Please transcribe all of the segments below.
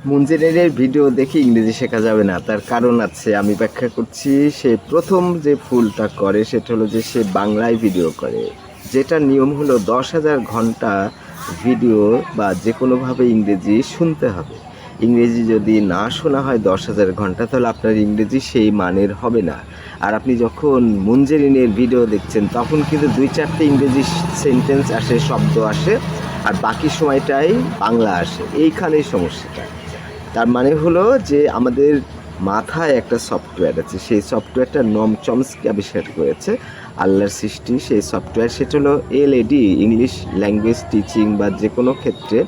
মুনজেরিনের video দেখে ইংরেজি শেখা যাবে না, তার কারণ আছে। আমি ব্যাখ্যা করছি। সে প্রথম যে ভুলটা করে সেটা হলো যে সে বাংলায় ভিডিও করে, যেটা নিয়ম হলো 10,000 ঘন্টা ভিডিও বা যে কোনোভাবে ইংরেজি শুনতে হবে। ইংরেজি যদি না শোনা হয় 10,000 ঘন্টা, তাহলে আপনার ইংরেজি সেই মানের হবে না। আর আপনি যখন মুনজেরিনের ভিডিও দেখছেন তখন কিন্তু 2-4টে ইংরেজি সেন্টেন্স আসে, শব্দ আসে, আর বাকি সময়টাই বাংলা আসে। এইখানেই সমস্যাটা। তার মানে হলো যে আমাদের মাথায় একটা সফটওয়্যার আছে, সেই সফটওয়্যারটা নম চমস্কি আবিষ্কার করেছে, আল্লাহর সৃষ্টি সেই সফটওয়্যার। সেটা হলো এলএডি, ইংলিশ ল্যাঙ্গুয়েজ টিচিং বা যে কোনো ক্ষেত্রে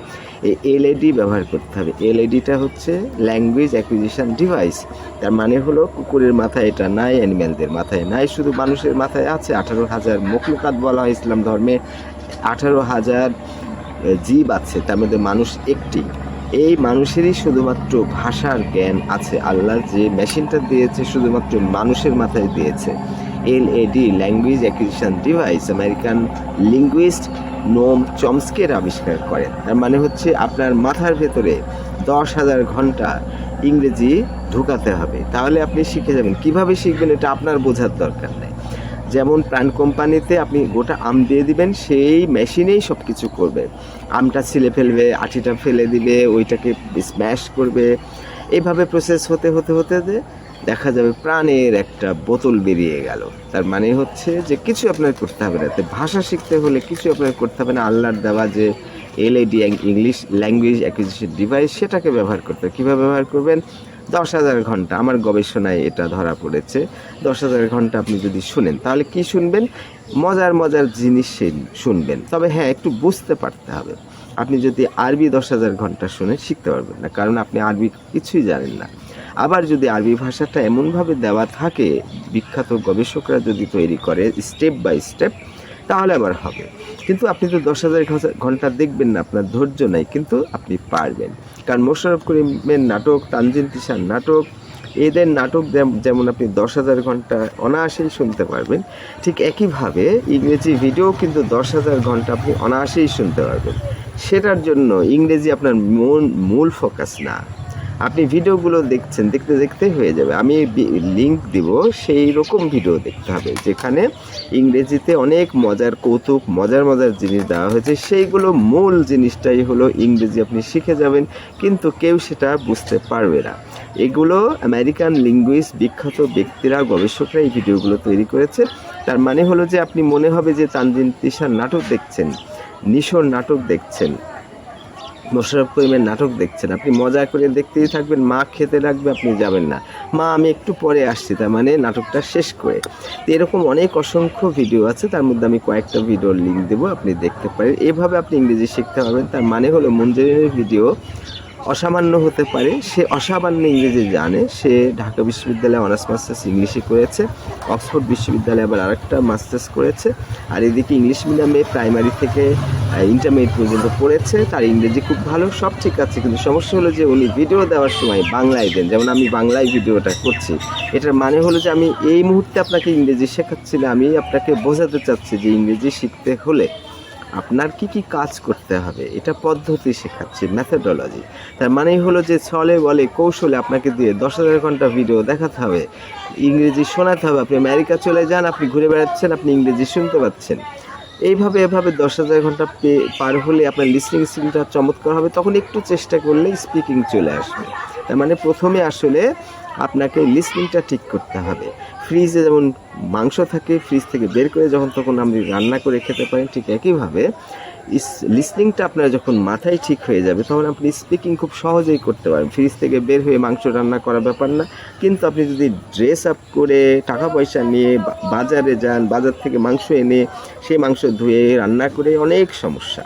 এই এলএডি ব্যবহার করতে হবে। এলএডিটা হচ্ছে ল্যাঙ্গুয়েজ অ্যাকুইজিশন ডিভাইস। তার মানে হলো কুকুরের মাথায় এটা নাই, অ্যানিম্যালদের মাথায় নাই, শুধু মানুষের মাথায় আছে। 18,000 মখলুকাত বলা হয় ইসলাম ধর্মে, 18,000 জীব আছে, তার মধ্যে মানুষ একটি। এই মানুষেরই শুধুমাত্র ভাষার জ্ঞান আছে। আল্লাহ যে মেশিনটা দিয়েছে শুধুমাত্র মানুষের মাথায় দিয়েছে। LAD, language acquisition device, American linguist Noam চমস্কির আবিষ্কার করেন। তার মানে হচ্ছে আপনার মাথার ভেতরে 10,000 ঘন্টা ইংরেজি ঢুকাতে হবে, তাহলে আপনি শিখে যাবেন। কিভাবে শিখবেন এটা আপনার বোঝার দরকার নেই। যেমন প্রাণ কোম্পানিতে আপনি গোটা আম দিয়ে দিবেন, সেই মেশিনেই সব কিছু করবে। আমটা ছিলে ফেলবে, আটিটা ফেলে দিবে, ওইটাকে স্ম্যাশ করবে। এইভাবে প্রসেস হতে হতে হতে দেখা যাবে প্রাণের একটা বোতল বেরিয়ে গেল। তার মানে হচ্ছে যে কিছু আপনার করতে হবে না। ভাষা শিখতে হলে কিছু আপনার করতে হবে না। আল্লাহর দেওয়া যে LAD, English language acquisition device, সেটাকে ব্যবহার করতে হবে। কীভাবে ব্যবহার করবেন? 10,000 ঘন্টা, আমার গবেষণায় এটা ধরা পড়েছে। 10,000 ঘন্টা আপনি যদি শুনেন, তাহলে কি শুনবেন? মজার মজার জিনিস শুনবেন। তবে হ্যাঁ, একটু বুঝতে পারতে হবে। আপনি যদি আরবি 10,000 ঘন্টা শুনে শিখতে পারবেন না, কারণ আপনি আরবি কিছুই জানেন না। আবার যদি আরবি ভাষাটা এমনভাবে দেওয়া থাকে, বিখ্যাত গবেষকরা যদি তৈরি করে স্টেপ বাই স্টেপ, তাহলে আবার হবে। কিন্তু আপনি তো 10,000 ঘন্টা দেখবেন না, আপনার ধৈর্য নাই, কিন্তু আপনি পারবেন। কারণ মোশাররফ করিমের নাটক, তানজিন তিশার নাটক, এদের নাটক যেমন আপনি 10,000 ঘন্টা অনায়াসেই শুনতে পারবেন, ঠিক একইভাবে ইংরেজি ভিডিও কিন্তু 10,000 ঘন্টা আপনি অনায়াসেই শুনতে পারবেন। সেটার জন্য ইংরেজি আপনার মূল ফোকাস না। আপনি ভিডিওগুলো দেখছেন, দেখতে দেখতে হয়ে যাবে। আমি লিঙ্ক দিব, সেই রকম ভিডিও দেখতে হবে যেখানে ইংরেজিতে অনেক মজার কৌতুক, মজার মজার জিনিস দেওয়া হয়েছে। সেইগুলো মূল জিনিসটাই হলো ইংরেজি, আপনি শিখে যাবেন, কিন্তু কেউ সেটা বুঝতে পারবে না। এগুলো আমেরিকান লিঙ্গুইস্ট বিখ্যাত ব্যক্তিরা, গবেষকরা এই ভিডিওগুলো তৈরি করেছে। তার মানে হলো যে আপনি মনে হবে যে তানজিন তিশার নাটক দেখছেন, নিশোর নাটক দেখছেন, মোশাররফ করিমের নাটক দেখছেন। আপনি মজা করে দেখতেই থাকবেন, মা খেতে লাগবে, আপনি যাবেন না, মা আমি একটু পরে আসছি, তার মানে নাটকটা শেষ করে। তো এরকম অনেক অসংখ্য ভিডিও আছে, তার মধ্যে আমি কয়েকটা ভিডিওর লিঙ্ক দেবো, আপনি দেখতে পারেন। এভাবে আপনি ইংরেজি শিখতে পারবেন। তার মানে হলো মুনজেরিনের ভিডিও অসামান্য হতে পারে, সে অসামান্য ইংরেজি জানে। সে ঢাকা বিশ্ববিদ্যালয়ে অনার্স মাস্টার্স ইংলিশে করেছে, অক্সফোর্ড বিশ্ববিদ্যালয়ে আবার আরেকটা মাস্টার্স করেছে। আর এদিকে ইংলিশ মিডিয়ামে প্রাইমারি থেকে ইন্টারমিডিয়েট পর্যন্ত পড়েছে। তার ইংরেজি খুব ভালো, সব ঠিক আছে, কিন্তু সমস্যা হলো যে উনি ভিডিও দেওয়ার সময় বাংলায় দেন। যেমন আমি বাংলায় ভিডিওটা করছি, এটার মানে হলো যে আমি এই মুহূর্তে আপনাকে ইংরেজি শেখাচ্ছি না, আমি আপনাকে বোঝাতে চাচ্ছি যে ইংরেজি শিখতে হলে আপনার কি কি কাজ করতে হবে, এটা পদ্ধতি শেখাচ্ছি, মেথোডোলজি। তার মানেই হলো যে ছলে বলে কৌশলে আপনাকে দিয়ে 10,000 ঘন্টা ভিডিও দেখাতে হবে, ইংরেজি শোনাতে হবে। আপনি আমেরিকা চলে যান, আপনি ঘুরে বেড়াচ্ছেন, আপনি ইংরেজি শুনতে পাচ্ছেন। এভাবে 10,000 ঘন্টা পার হলে আপনার লিসনিং স্কিলটা চমৎকার হবে। তখন একটু চেষ্টা করলে স্পিকিং চলে আসবে। তার মানে প্রথমে আসলে আপনাকে লিসনিংটা ঠিক করতে হবে। ফ্রিজে যেমন মাংস থাকে, ফ্রিজ থেকে বের করে যখন তখন আপনি রান্না করে খেতে পারেন, ঠিক একইভাবে লিসনিংটা আপনার যখন মাথায় ঠিক হয়ে যাবে, তখন আপনি স্পিকিং খুব সহজেই করতে পারেন। ফ্রিজ থেকে বের হয়ে মাংস রান্না করার ব্যাপার না। কিন্তু আপনি যদি ড্রেস আপ করে টাকা পয়সা নিয়ে বাজারে যান, বাজার থেকে মাংস এনে সেই মাংস ধুয়ে রান্না করে, অনেক সমস্যা,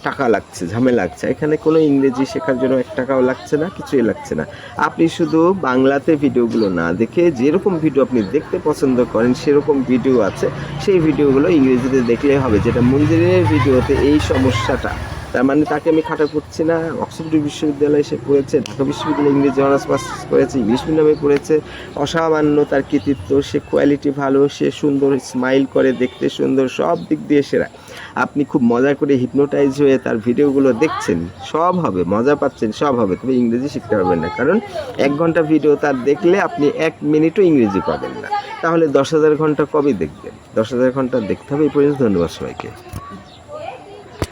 টাকা লাগছে, ঝামেলা লাগছে। এখানে কোনো ইংরেজি শেখার জন্য 1 টাকাও লাগছে না, কিছুই লাগছে না। আপনি শুধু বাংলাতে ভিডিওগুলো না দেখে যেরকম ভিডিও আপনি দেখতে পছন্দ করেন সেরকম ভিডিও আছে, সেই ভিডিওগুলো ইংরেজিতে দেখলেই হবে। যেটা মুনজেরিনের ভিডিওতে এই সমস্যাটা, তার মানে তাকে আমি খাটা করছি না। অক্সফোর্ড বিশ্ববিদ্যালয়ে সে পড়েছে, ঢাকা বিশ্ববিদ্যালয়ে ইংরেজি অনার্স পাস করেছে, ইংলিশ মিডিয়ামে পড়েছে, অসামান্য তার কৃতিত্ব, সে কোয়ালিটি ভালো, সে সুন্দর স্মাইল করে, দেখতে সুন্দর, সব দিক দিয়ে সেরা। আপনি খুব মজা করে হিপনোটাইজ হয়ে তার ভিডিওগুলো দেখছেন, সব হবে, মজা পাচ্ছেন, সব হবে, তবে ইংরেজি শিখতে পারবেন না। কারণ 1 ঘন্টা ভিডিও তার দেখলে আপনি 1 মিনিটও ইংরেজি পাবেন না। তাহলে 10,000 ঘন্টা কবে দেখবেন? 10,000 ঘন্টা দেখতে হবে। এই পর্যন্ত, ধন্যবাদ সবাইকে।